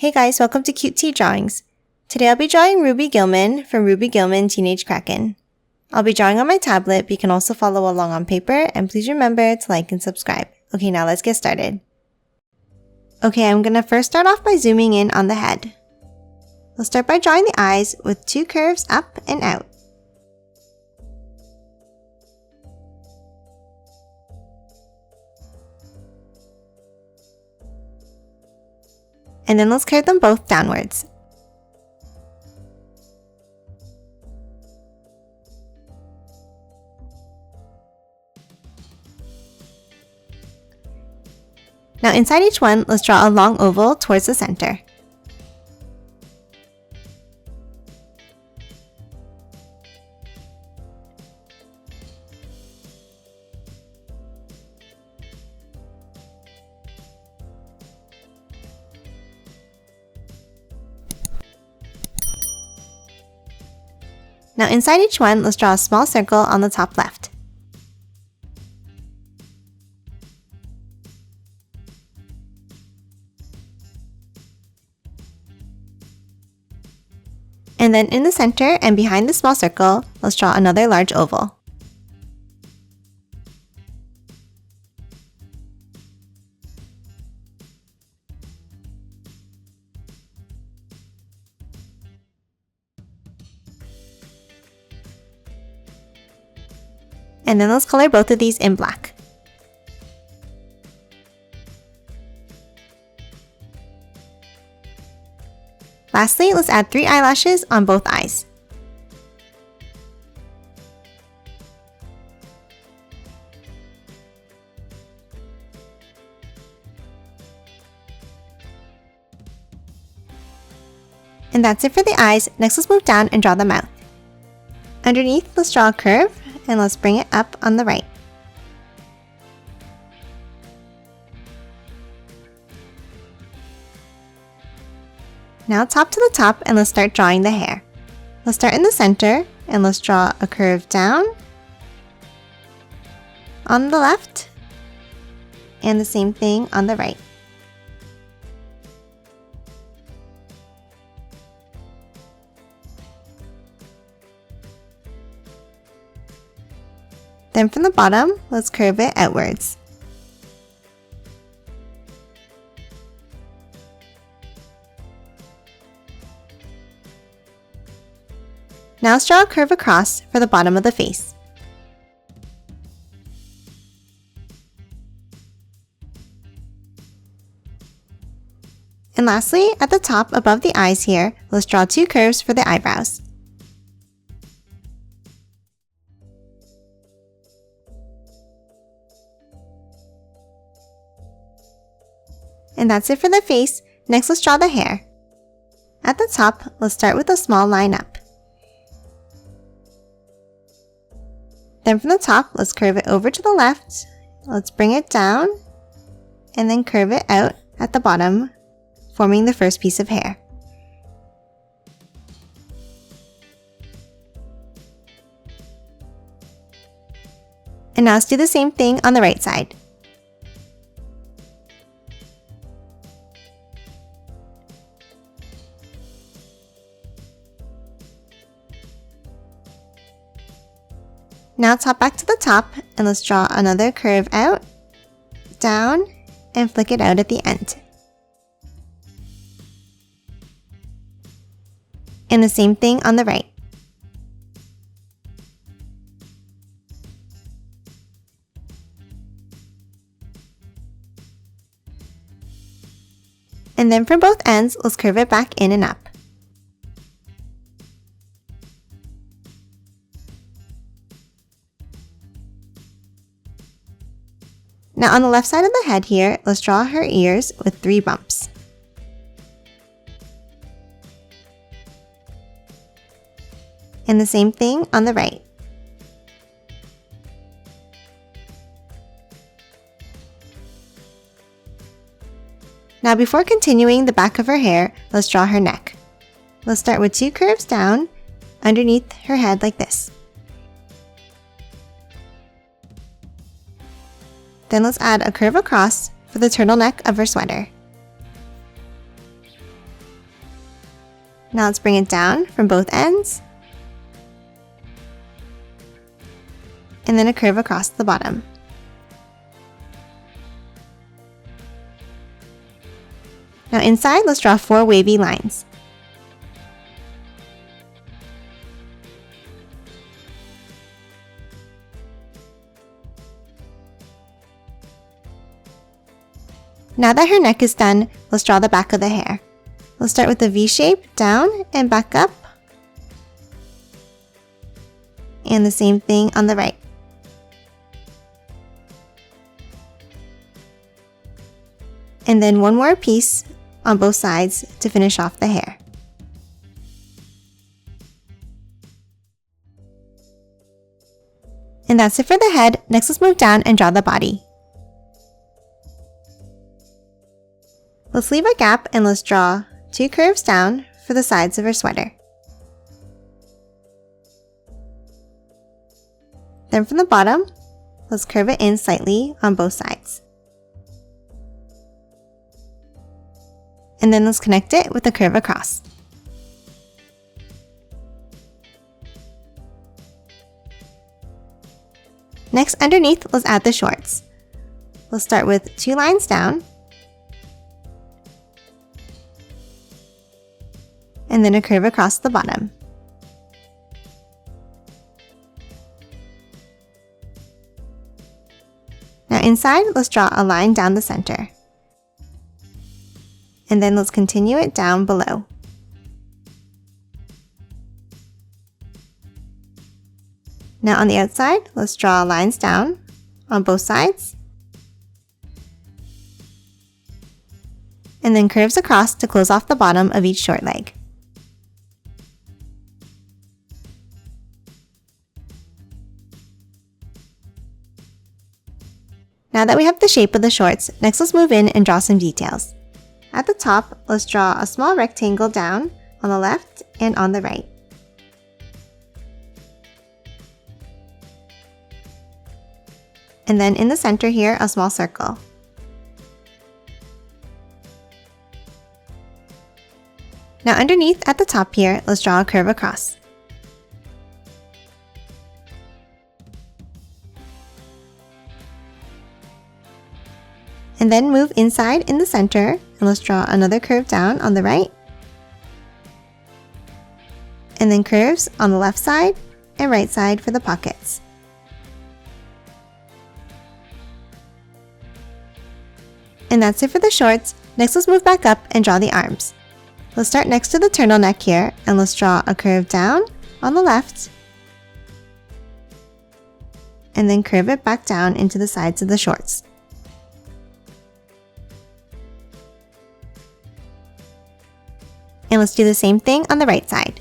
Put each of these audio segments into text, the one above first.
Hey guys, welcome to Cute Tea Drawings. Today I'll be drawing Ruby Gillman from Ruby Gillman Teenage Kraken. I'll be drawing on my tablet, but you can also follow along on paper, and please remember to like and subscribe. Okay, now let's get started. Okay, I'm gonna first start off by zooming in on the head. We'll start by drawing the eyes with two curves up and out. And then let's curve them both downwards. Now inside each one, let's draw a long oval towards the center. Now inside each one, let's draw a small circle on the top left. And then in the center and behind the small circle, let's draw another large oval. And then let's color both of these in black. Lastly, let's add 3 eyelashes on both eyes. And that's it for the eyes. Next, let's move down and draw the mouth. Underneath, let's draw a curve, and let's bring it up on the right. Now top to the top, and let's start drawing the hair. Let's start in the center, and let's draw a curve down on the left, and the same thing on the right. Then from the bottom, let's curve it outwards. Now let's draw a curve across for the bottom of the face. And lastly, at the top above the eyes here, let's draw 2 curves for the eyebrows. And that's it for the face. Next, let's draw the hair. At the top, let's start with a small line up. Then from the top, let's curve it over to the left. Let's bring it down, and then curve it out at the bottom, forming the first piece of hair. And now let's do the same thing on the right side. Now top back to the top, and let's draw another curve out, down, and flick it out at the end. And the same thing on the right. And then from both ends, let's curve it back in and up. Now on the left side of the head here, let's draw her ears with 3 bumps. And the same thing on the right. Now before continuing the back of her hair, let's draw her neck. Let's start with 2 curves down underneath her head like this. Then let's add a curve across for the turtleneck of her sweater. Now let's bring it down from both ends, and then a curve across the bottom. Now inside, let's draw 4 wavy lines. Now that her neck is done, let's draw the back of the hair. Let's start with the V shape, down and back up. And the same thing on the right. And then one more piece on both sides to finish off the hair. And that's it for the head. Next, let's move down and draw the body. Let's leave a gap and let's draw 2 curves down for the sides of her sweater. Then from the bottom, let's curve it in slightly on both sides. And then let's connect it with a curve across. Next, underneath, let's add the shorts. Let's start with 2 lines down, and then a curve across the bottom. Now inside, let's draw a line down the center. And then let's continue it down below. Now on the outside, let's draw lines down on both sides. And then curves across to close off the bottom of each short leg. Now that we have the shape of the shorts, next let's move in and draw some details. At the top, let's draw a small rectangle down on the left and on the right. And then in the center here, a small circle. Now underneath at the top here, let's draw a curve across. And then move inside in the center, and let's draw another curve down on the right. And then curves on the left side and right side for the pockets. And that's it for the shorts. Next, let's move back up and draw the arms. Let's start next to the turtleneck here, and let's draw a curve down on the left, and then curve it back down into the sides of the shorts. And let's do the same thing on the right side.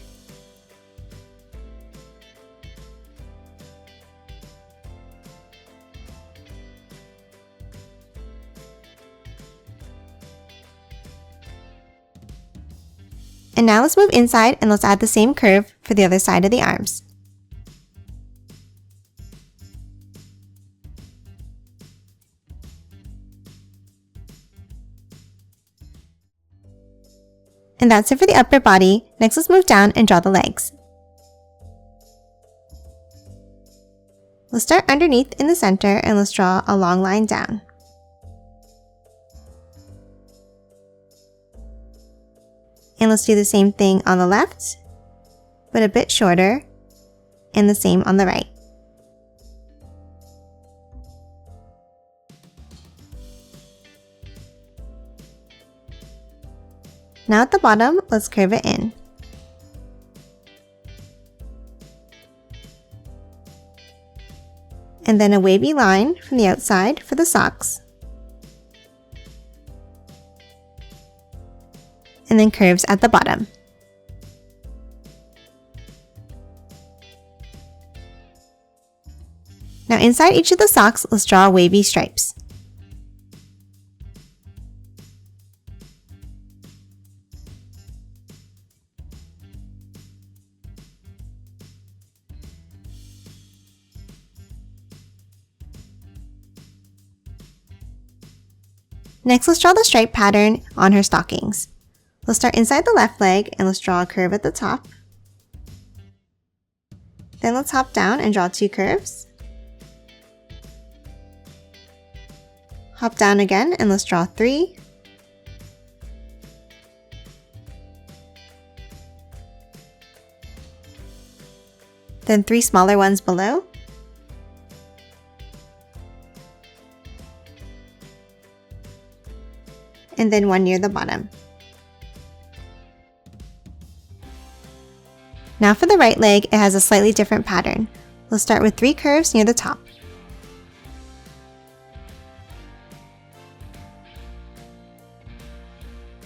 And now let's move inside and let's add the same curve for the other side of the arms. And that's it for the upper body. Next, let's move down and draw the legs. Let's start underneath in the center and let's draw a long line down. And let's do the same thing on the left, but a bit shorter, and the same on the right. Now at the bottom, let's curve it in. And then a wavy line from the outside for the socks. And then curves at the bottom. Now inside each of the socks, let's draw wavy stripes. Next, let's draw the stripe pattern on her stockings. Let's start inside the left leg and let's draw a curve at the top. Then let's hop down and draw 2 curves. Hop down again and let's draw 3. Then 3 smaller ones below. And then 1 near the bottom. Now for the right leg, it has a slightly different pattern. Let's start with 3 curves near the top.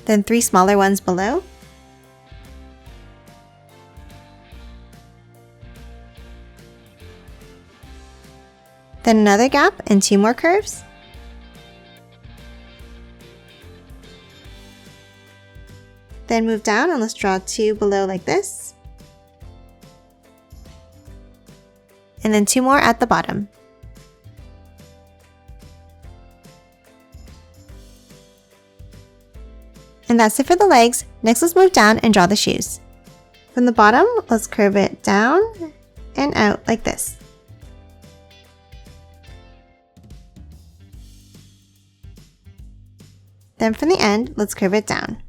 Then 3 smaller ones below. Then another gap and 2 more curves. Then move down and let's draw 2 below like this. And then 2 more at the bottom. And that's it for the legs. Next, let's move down and draw the shoes. From the bottom, let's curve it down and out like this. Then from the end, let's curve it down.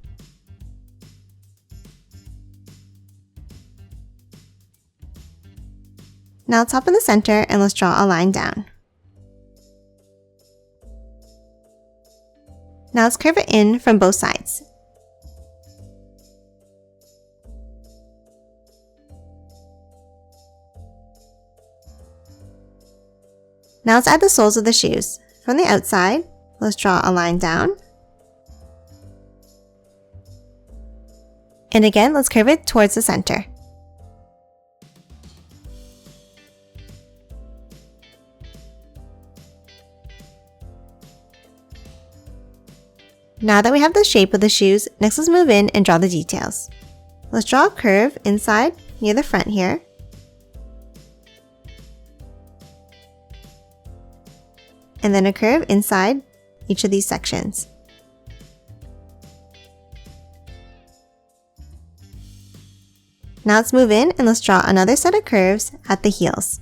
Now let's hop in the center and let's draw a line down. Now let's curve it in from both sides. Now let's add the soles of the shoes. From the outside, let's draw a line down. And again, let's curve it towards the center. Now that we have the shape of the shoes, next let's move in and draw the details. Let's draw a curve inside near the front here. And then a curve inside each of these sections. Now let's move in and let's draw another set of curves at the heels.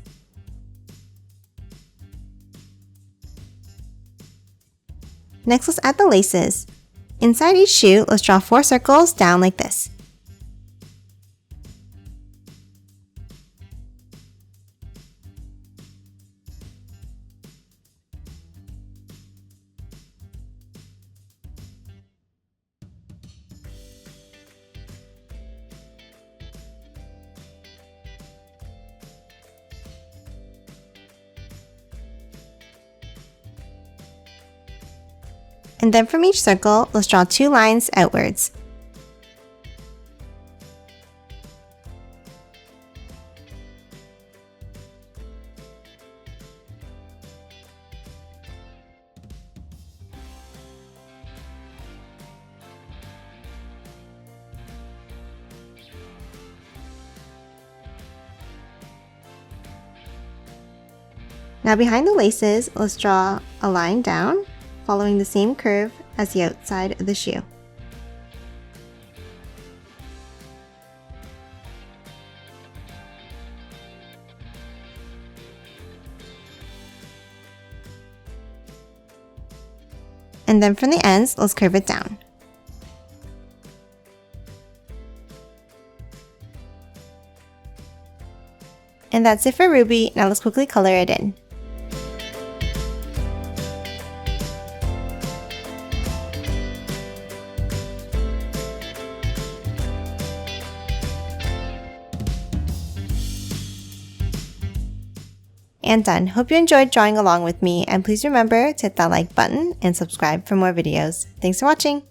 Next, let's add the laces. Inside each shoe, let's draw 4 circles down like this. And then from each circle, let's draw 2 lines outwards. Now behind the laces, let's draw a line down, following the same curve as the outside of the shoe. And then from the ends, let's curve it down. And that's it for Ruby. Now let's quickly color it in. And done. Hope you enjoyed drawing along with me, and please remember to hit that like button and subscribe for more videos. Thanks for watching!